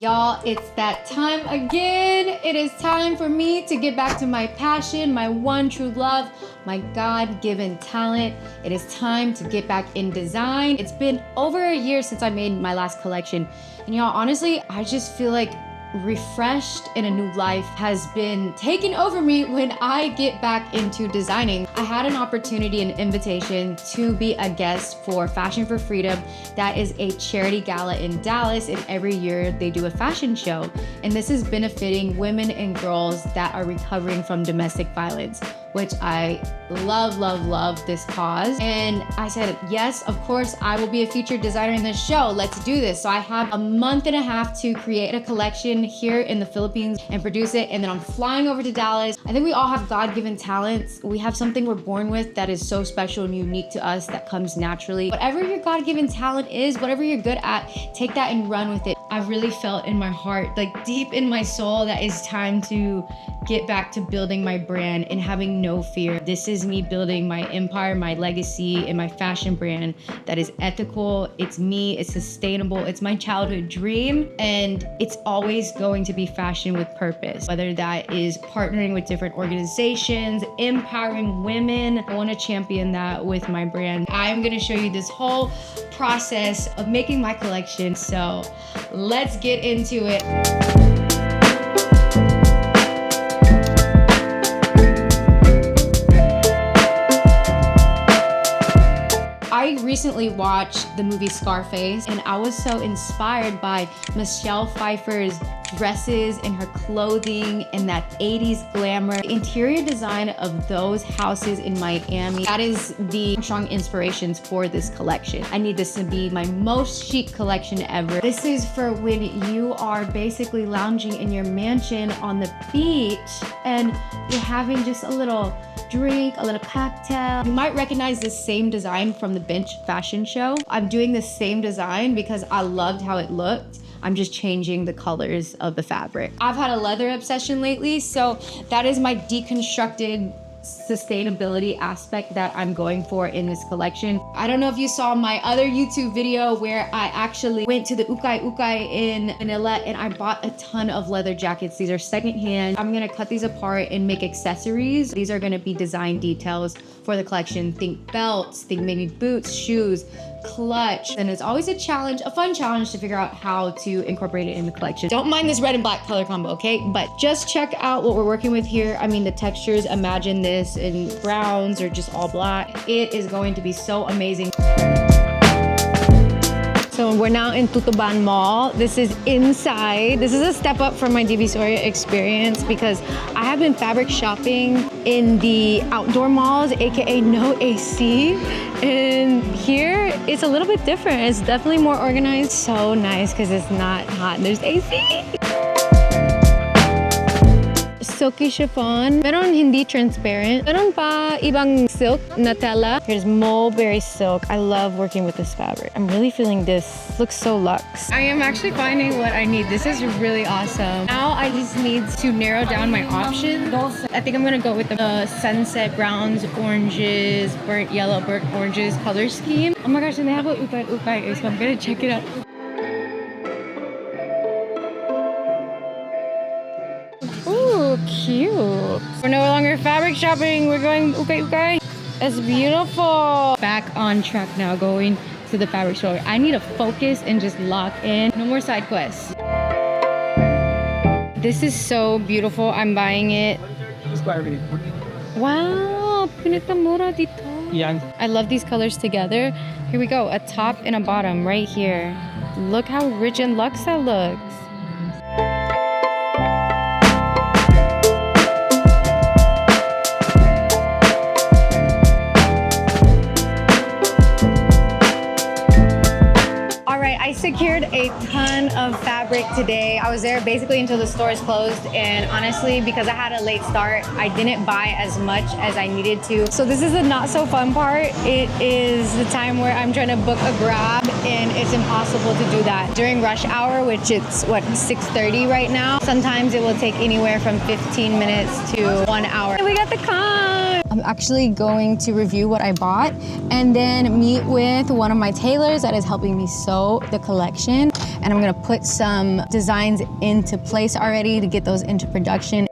Y'all, it's that time again. It is time for me to get back to my passion, my one true love, my God-given talent. It is time to get back in design. It's been over a year since I made my last collection. And y'all, honestly, I just feel like refreshed and a new life has been taken over me when I get back into designing. I had an opportunity, an invitation to be a guest for Fashion for Freedom. That is a charity gala in Dallas, and every year they do a fashion show. And this is benefiting women and girls that are recovering from domestic violence, which I love this cause. And I said, yes, of course, I will be a featured designer in this show. Let's do this. So I have a month and a half to create a collection here in the Philippines and produce it. And then I'm flying over to Dallas. I think we all have God-given talents. We have something we're born with that is so special and unique to us that comes naturally. Whatever your God-given talent is, whatever you're good at, take that and run with it. I've really felt in my heart, like deep in my soul, that it's time to get back to building my brand and having no fear. This is me building my empire, my legacy, and my fashion brand that is ethical. It's me, it's sustainable, it's my childhood dream, and it's always going to be fashion with purpose. Whether that is partnering with different organizations, empowering women, I want to champion that with my brand. I'm going to show you this whole process of making my collection, so let's get into it. I recently watched the movie Scarface, and I was so inspired by Michelle Pfeiffer's dresses and her clothing and that 80s glamour. The interior design of those houses in Miami, that is the strong inspirations for this collection. I need this to be my most chic collection ever. This is for when you are basically lounging in your mansion on the beach and you're having just a little drink, a little cocktail. You might recognize this same design from the Bench fashion show. I'm doing the same design because I loved how it looked. I'm just changing the colors of the fabric. I've had a leather obsession lately, so that is my deconstructed sustainability aspect that I'm going for in this collection. I don't know if you saw my other YouTube video where I actually went to the Ukay Ukay in Manila and I bought a ton of leather jackets. These are secondhand. I'm gonna cut these apart and make accessories. These are gonna be design details for the collection. Think belts, think maybe boots, shoes, clutch. And it's always a challenge, a fun challenge to figure out how to incorporate it in the collection. Don't mind this red and black color combo, okay? But just check out what we're working with here. I mean, the textures, imagine this in browns or just all black. It is going to be so amazing. So we're now in Tutuban Mall. This is inside. This is a step up from my Divisoria experience because I have been fabric shopping in the outdoor malls, AKA no AC. And here it's a little bit different. It's definitely more organized. So nice because it's not hot and there's AC. Silky chiffon. Meron hindi transparent. Meron pa ibang silk na tela. Here's mulberry silk. I love working with this fabric. I'm really feeling this. Looks so luxe. I am actually finding what I need. This is really awesome. Now I just need to narrow down my options. I think I'm gonna go with the sunset browns, oranges, burnt yellow, burnt oranges color scheme. Oh my gosh, and they have a ukay, so I'm gonna check it out. Cute. We're no longer fabric shopping. We're going ukay. That's beautiful. Back on track now, going to the fabric store. I need to focus and just lock in. No more side quests. This is so beautiful. I'm buying it. Wow, pinakamura dito. Yeah. I love these colors together. Here we go, a top and a bottom right here. Look how rich and luxe that looks. I secured a ton of fabric today. I was there basically until the stores closed, and honestly, because I had a late start, I didn't buy as much as I needed to. So this is the not so fun part. It is the time where I'm trying to book a Grab and it's impossible to do that. During rush hour, which it's what, 6:30 right now, sometimes it will take anywhere from 15 minutes to 1 hour. And we got the con! I'm actually going to review what I bought and then meet with one of my tailors that is helping me sew the collection. and I'm gonna put some designs into place already to get those into production.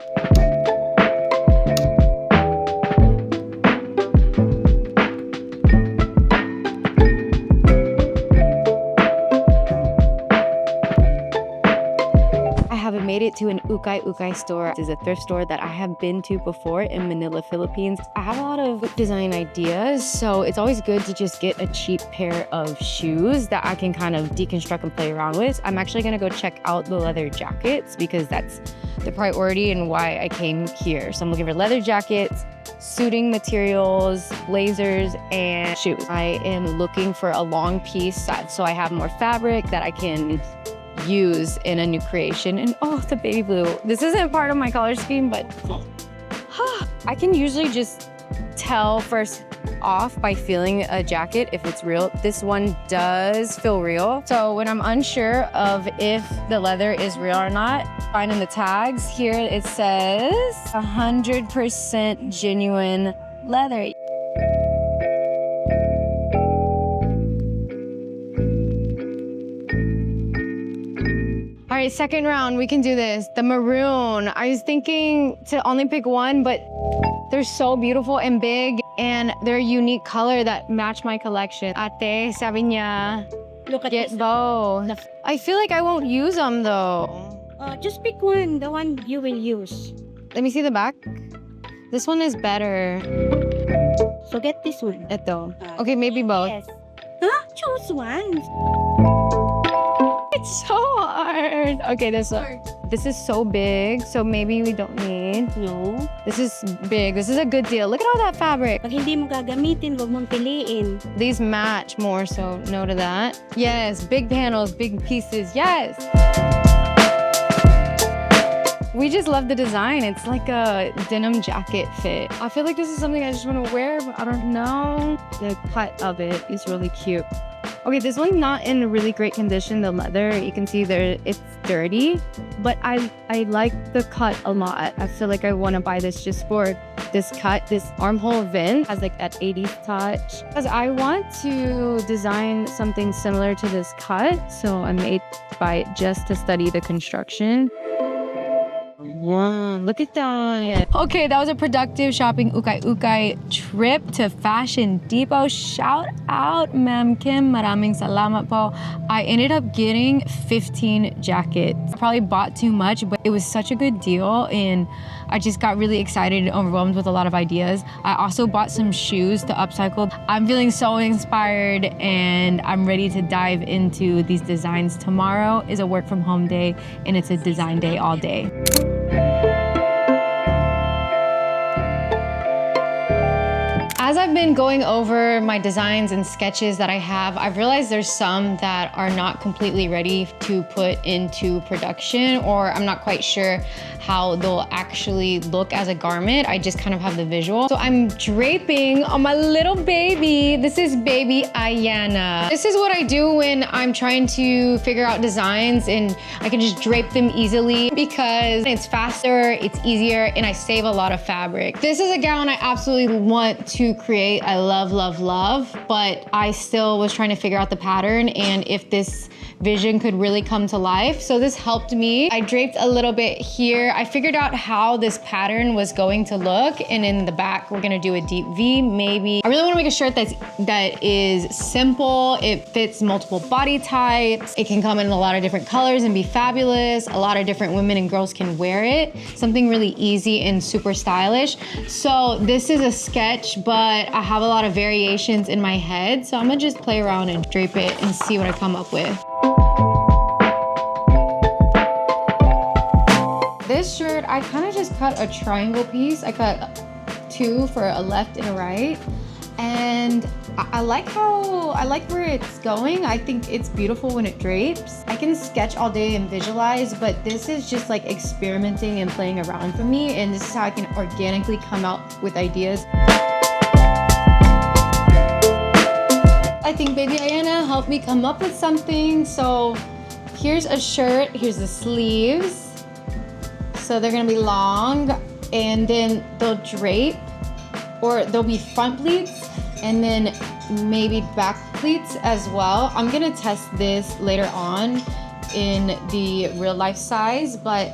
Made it to an ukay store. This is a thrift store that I have been to before in Manila, Philippines. I have a lot of design ideas, so it's always good to just get a cheap pair of shoes that I can kind of deconstruct and play around with. I'm actually gonna go check out the leather jackets because that's the priority and why I came here. So I'm looking for leather jackets, suiting materials, blazers, and shoes. I am looking for a long piece so I have more fabric that I can use in a new creation. And oh, the baby blue. This isn't part of my color scheme, but I can usually just tell first off by feeling a jacket if it's real. This one does feel real. So when I'm unsure of if the leather is real or not, finding the tags here, it says 100% genuine leather. All right, second round, we can do this. The maroon. I was thinking to only pick one, but they're so beautiful and big, and they're a unique color that match my collection. Ate, sabi niya, Look at get this. both. I feel like I won't use them though. Just pick one, the one you will use. Let me see the back. This one is better. So get this one. Ito. Okay, maybe both. Yes. Huh? Choose one. It's so hard. Okay, this one. This is so big, so maybe we don't need. No. This is big. This is a good deal. Look at all that fabric. Pag hindi mo gagamitin, huwag mong piliin. These match more, so no to that. Yes, big panels, big pieces. Yes. We just love the design. It's like a denim jacket fit. I feel like this is something I just want to wear, but I don't know. The cut of it is really cute. Okay, this one's not in really great condition, the leather. You can see there it's dirty, but I like the cut a lot. I feel like I want to buy this just for this cut. This armhole vent has like that 80s touch. Because I want to design something similar to this cut, so I may buy it just to study the construction. Wow, look at that. Okay, that was a productive shopping ukay trip to Fashion Depot. Shout out, Ma'am Kim. Maraming salamat po. I ended up getting 15 jackets. I probably bought too much, but it was such a good deal, and I just got really excited and overwhelmed with a lot of ideas. I also bought some shoes to upcycle. I'm feeling so inspired, and I'm ready to dive into these designs. Tomorrow is a work from home day, and it's a design day all day. As I've been going over my designs and sketches that I have, I've realized there's some that are not completely ready to put into production, or I'm not quite sure how they'll actually look as a garment. I just kind of have the visual. So I'm draping on my little baby. This is baby Ayana. This is what I do when I'm trying to figure out designs, and I can just drape them easily because it's faster, it's easier, and I save a lot of fabric. This is a gown I absolutely want to create. I love, love, love, but I still was trying to figure out the pattern and if this vision could really come to life. So this helped me. I draped a little bit here. I figured out how this pattern was going to look, and in the back, we're gonna do a deep V, maybe. I really wanna make a shirt that is simple. It fits multiple body types. It can come in a lot of different colors and be fabulous. A lot of different women and girls can wear it. Something really easy and super stylish. So this is a sketch, but I have a lot of variations in my head. So I'm gonna just play around and drape it and see what I come up with. This shirt, I kind of just cut a triangle piece. I cut two for a left and a right. And I like where it's going. I think it's beautiful when it drapes. I can sketch all day and visualize, but this is just like experimenting and playing around for me. And this is how I can organically come out with ideas. I think baby Ayana helped me come up with something. So here's a shirt, here's the sleeves. So they're gonna be long, and then they'll drape, or there'll be front pleats and then maybe back pleats as well. I'm gonna test this later on in the real life size, but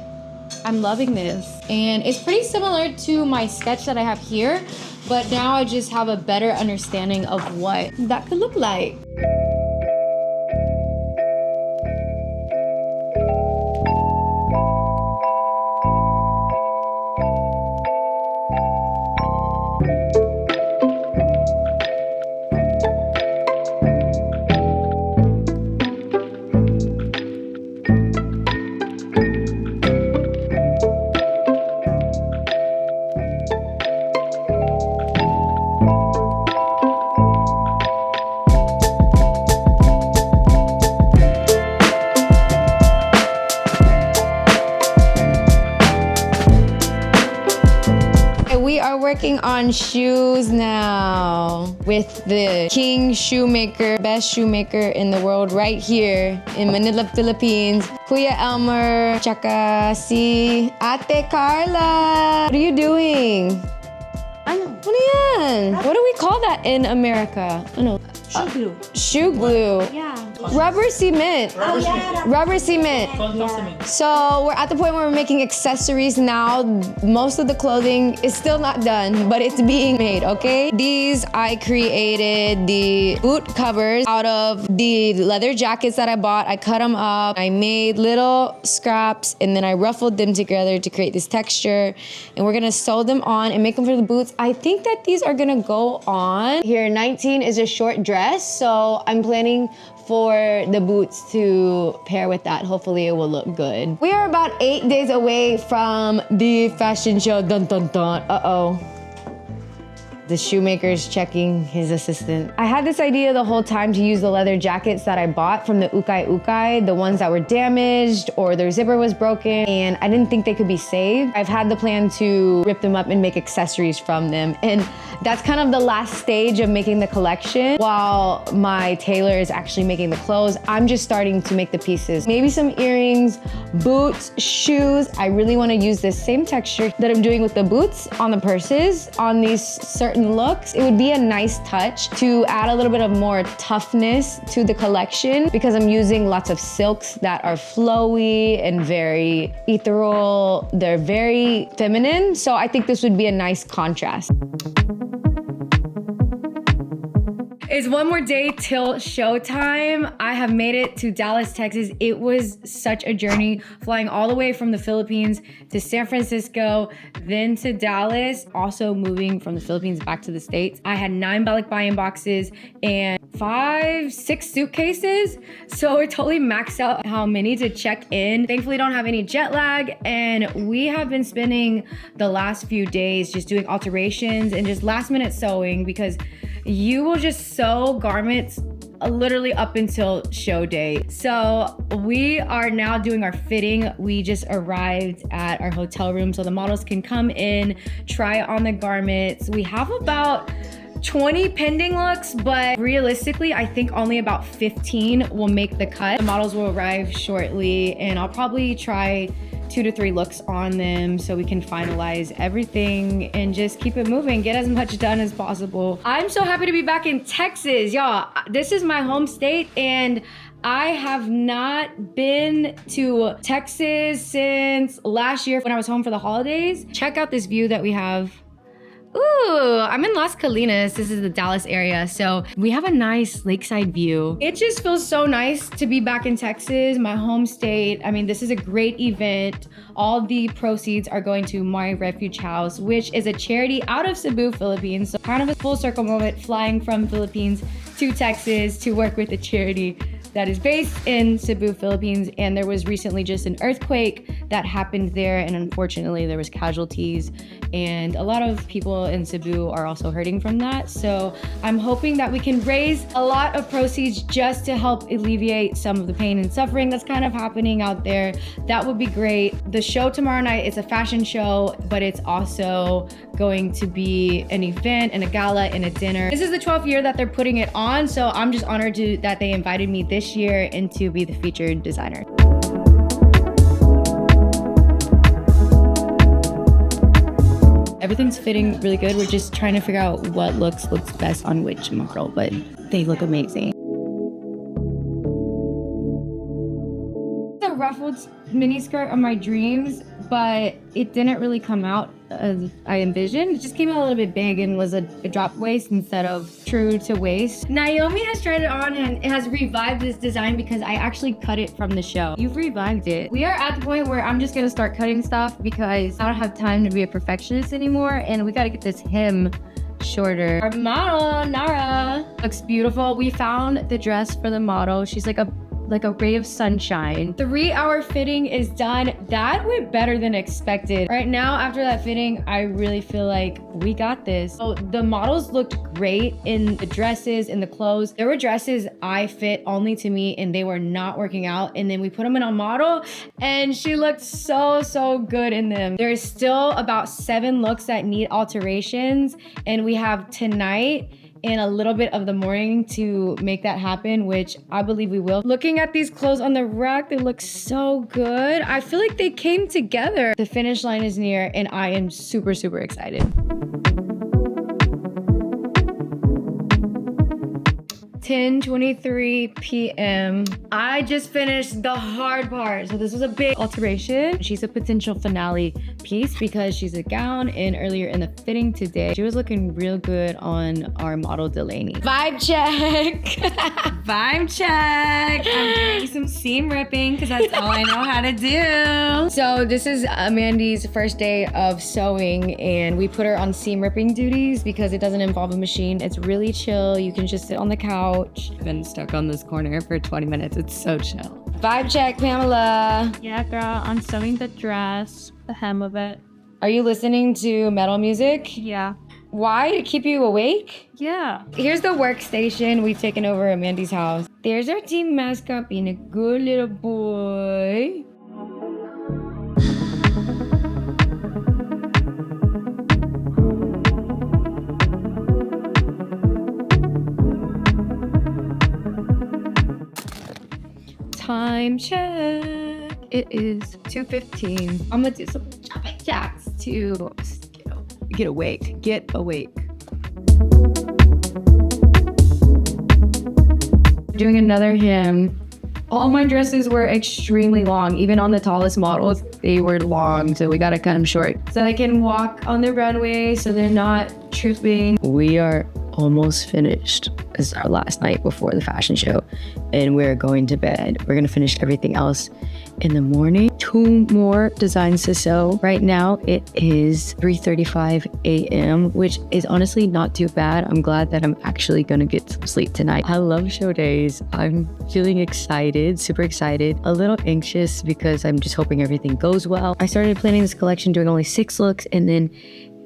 I'm loving this. And it's pretty similar to my sketch that I have here, but now I just have a better understanding of what that could look like. We are working on shoes now with the king shoemaker, best shoemaker in the world right here in Manila, Philippines. Kuya Elmer, tsaka si Ate Carla. What are you doing? Ano? Ano yan? What do we call that in America? Ano? Shoe glue. Shoe glue. Yeah. Rubber cement. Rubber cement. So we're at the point where we're making accessories now. Most of the clothing is still not done, but it's being made, okay? These, I created the boot covers out of the leather jackets that I bought. I cut them up. I made little scraps and then I ruffled them together to create this texture. And we're gonna sew them on and make them for the boots. I think that these are gonna go on. Here, 19 is a short dress, so I'm planning for the boots to pair with that. Hopefully it will look good. We are about 8 days away from the fashion show. Dun dun dun. Uh-oh. The shoemaker's checking his assistant. I had this idea the whole time to use the leather jackets that I bought from the Ukay Ukay, the ones that were damaged or their zipper was broken, and I didn't think they could be saved. I've had the plan to rip them up and make accessories from them, and that's kind of the last stage of making the collection. While my tailor is actually making the clothes, I'm just starting to make the pieces. Maybe some earrings, boots, shoes. I really want to use this same texture that I'm doing with the boots on the purses, on these certain looks. It would be a nice touch to add a little bit of more toughness to the collection because I'm using lots of silks that are flowy and very ethereal. They're very feminine, so I think this would be a nice contrast. It's one more day till showtime. I have made it to Dallas, Texas. It was such a journey, flying all the way from the Philippines to San Francisco, then to Dallas, also moving from the Philippines back to the States. I had 9 balikbayan boxes and 5, 6 suitcases. So it totally maxed out how many to check in. Thankfully, don't have any jet lag. And we have been spending the last few days just doing alterations and just last minute sewing because you will just sew garments literally up until show day. So we are now doing our fitting. We just arrived at our hotel room so the models can come in, try on the garments. We have about 20 pending looks, but realistically, I think only about 15 will make the cut. The models will arrive shortly and I'll probably try 2 to 3 looks on them so we can finalize everything and just keep it moving, get as much done as possible. I'm so happy to be back in Texas, y'all. This is my home state and I have not been to Texas since last year when I was home for the holidays. Check out this view that we have. Ooh, I'm in Las Colinas. This is the Dallas area. So we have a nice lakeside view. It just feels so nice to be back in Texas, my home state. I mean, this is a great event. All the proceeds are going to My Refuge House, which is a charity out of Cebu, Philippines. So kind of a full circle moment, flying from Philippines to Texas to work with a charity that is based in Cebu, Philippines. And there was recently just an earthquake that happened there. And unfortunately there was casualties and a lot of people in Cebu are also hurting from that. So I'm hoping that we can raise a lot of proceeds just to help alleviate some of the pain and suffering that's kind of happening out there. That would be great. The show tomorrow night is a fashion show, but it's also going to be an event and a gala and a dinner. This is the 12th year that they're putting it on. So I'm just honored that they invited me this year and to be the featured designer. Everything's fitting really good. We're just trying to figure out what looks best on which model, but they look amazing. ruffled mini skirt of my dreams, but it didn't really come out as I envisioned. It just came out a little bit big and was a drop waist instead of true to waist. Naomi has tried it on and it has revived this design because I actually cut it from the show. You've revived it. We are at the point where I'm just gonna start cutting stuff because I don't have time to be a perfectionist anymore, and we gotta get this hem shorter. Our model, Nara, looks beautiful. We found the dress for the model. She's like a ray of sunshine. 3-hour fitting is done. That went better than expected. Right now, after that fitting, I really feel like we got this. So the models looked great in the dresses, in the clothes. There were dresses I fit only to me and they were not working out. And then we put them in a model and she looked so good in them. There's still about 7 looks that need alterations, and we have tonight and a little bit of the morning to make that happen, which I believe we will. Looking at these clothes on the rack, they look so good. I feel like they came together. The finish line is near and I am super excited. 10:23 p.m. I just finished the hard part. So this was a big alteration. She's a potential finale piece because she's a gown, and earlier in the fitting today, she was looking real good on our model Delaney. Vibe check. Vibe check. I'm doing some seam ripping because that's all I know how to do. So this is Amandy's first day of sewing, and we put her on seam ripping duties because it doesn't involve a machine. It's really chill. You can just sit on the couch. I've been stuck on this corner for 20 minutes. It's so chill. Vibe check, Pamela. Yeah, girl, I'm sewing the dress, the hem of it. Are you listening to metal music? Yeah. Why? To keep you awake? Yeah. Here's the workstation. We've taken over Amandy's house. There's our team mascot being a good little boy. Time check. It is 2:15. I'm gonna do some jumping jacks to get awake. Get awake. Doing another hem. All my dresses were extremely long. Even on the tallest models, they were long. So we gotta cut them short so they can walk on the runway so they're not tripping. We are almost finished. This is our last night before the fashion show and we're going to bed. We're gonna finish everything else in the morning. 2 more designs to sew. Right now it is 3:35 a.m., which is honestly not too bad. I'm glad that I'm actually gonna get some sleep tonight. I love show days. I'm feeling excited, super excited, a little anxious because I'm just hoping everything goes well. I started planning this collection doing only 6 looks, and then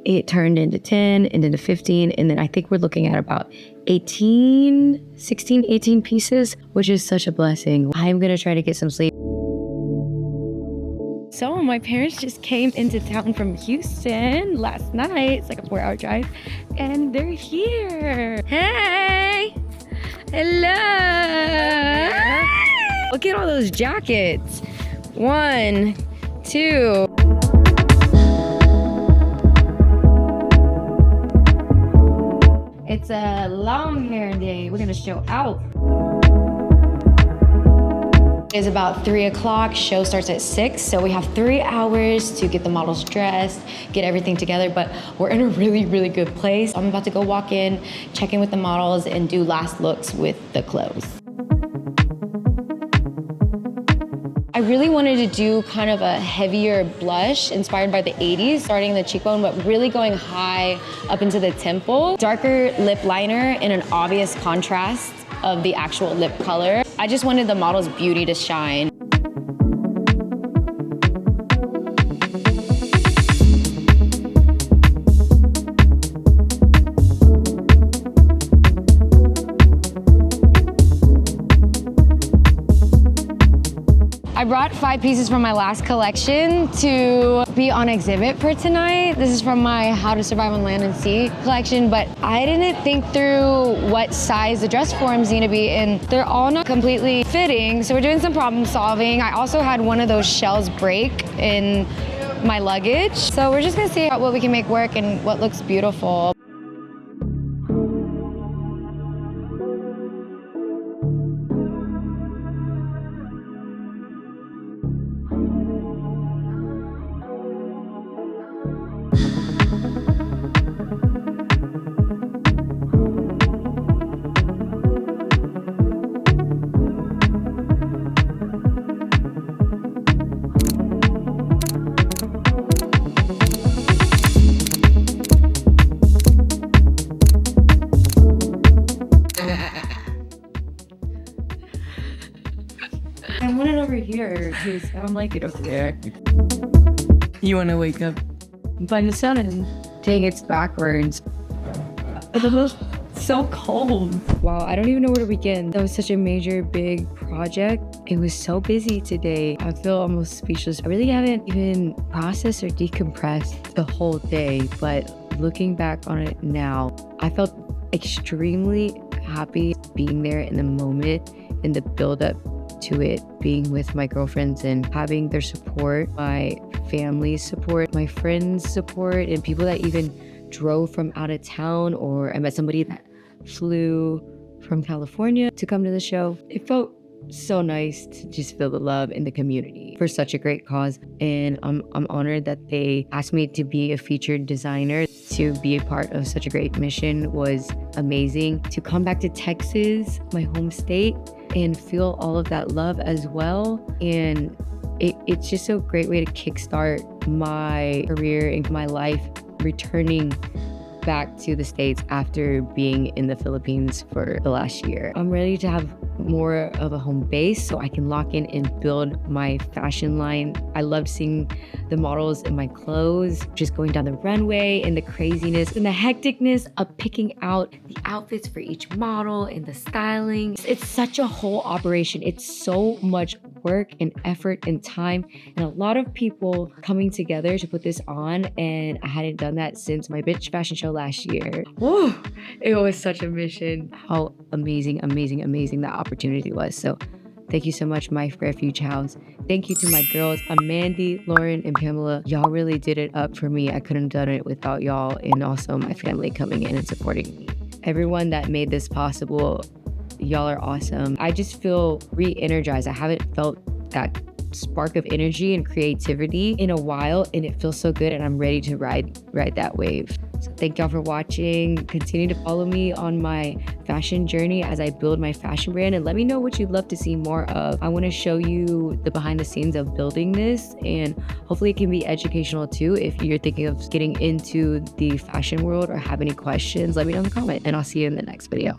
it turned into 10 and into 15, and then I think we're looking at about 18 pieces, which is such a blessing. I'm gonna try to get some sleep. So my parents just came into town from Houston last night. It's like a 4-hour drive, and they're here. Hey, hello. Look at all those jackets. 1, 2. It's a long hair day. We're gonna show out. It's about 3 o'clock. Show starts at 6, so we have 3 hours to get the models dressed, get everything together, but we're in a really good place. I'm about to go walk in, check in with the models, and do last looks with the clothes. I really wanted to do kind of a heavier blush inspired by the 80s, starting the cheekbone, but really going high up into the temple. Darker lip liner in an obvious contrast of the actual lip color. I just wanted the model's beauty to shine. I brought 5 pieces from my last collection to be on exhibit for tonight. This is from my How to Survive on Land and Sea collection, but I didn't think through what size the dress forms need to be, and they're all not completely fitting, so we're doing some problem solving. I also had one of those shells break in my luggage, so we're just gonna see what we can make work and what looks beautiful. here because I don't like it over there. You want to wake up By the sun and Dang, it's backwards. it's so cold. Wow, I don't even know where to begin. That was such a major, big project. It was so busy today. I feel almost speechless. I really haven't even processed or decompressed the whole day, but looking back on it now, I felt extremely happy being there in the moment, in the build up to it, being with my girlfriends and having their support, my family's support, my friends' support, and people that even drove from out of town, or I met somebody that flew from California to come to the show. It felt so nice to just feel the love in the community for such a great cause. And I'm honored that they asked me to be a featured designer. To be a part of such a great mission was amazing. To come back to Texas, my home state, and feel all of that love as well. And it's just a great way to kickstart my career and my life, returning back to the States after being in the Philippines for the last year. I'm ready to have more of a home base so I can lock in and build my fashion line. I loved seeing the models in my clothes, just going down the runway and the craziness and the hecticness of picking out the outfits for each model and the styling. It's such a whole operation. It's so much work and effort and time and a lot of people coming together to put this on, and I hadn't done that since my bitch fashion show last year. Whoa, it was such a mission. How amazing that opportunity was. So thank you so much, my refuge house. Thank you to my girls, Amanda, Lauren, and Pamela. Y'all really did it up for me. I couldn't have done it without y'all, and also my family coming in and supporting me. Everyone that made this possible, y'all are awesome. I just feel re-energized. I haven't felt that spark of energy and creativity in a while, and it feels so good, and I'm ready to ride that wave. So thank y'all for watching. Continue to follow me on my fashion journey as I build my fashion brand, and let me know what you'd love to see more of. I want to show you the behind the scenes of building this, and hopefully it can be educational too. If you're thinking of getting into the fashion world or have any questions, let me know in the comment, and I'll see you in the next video.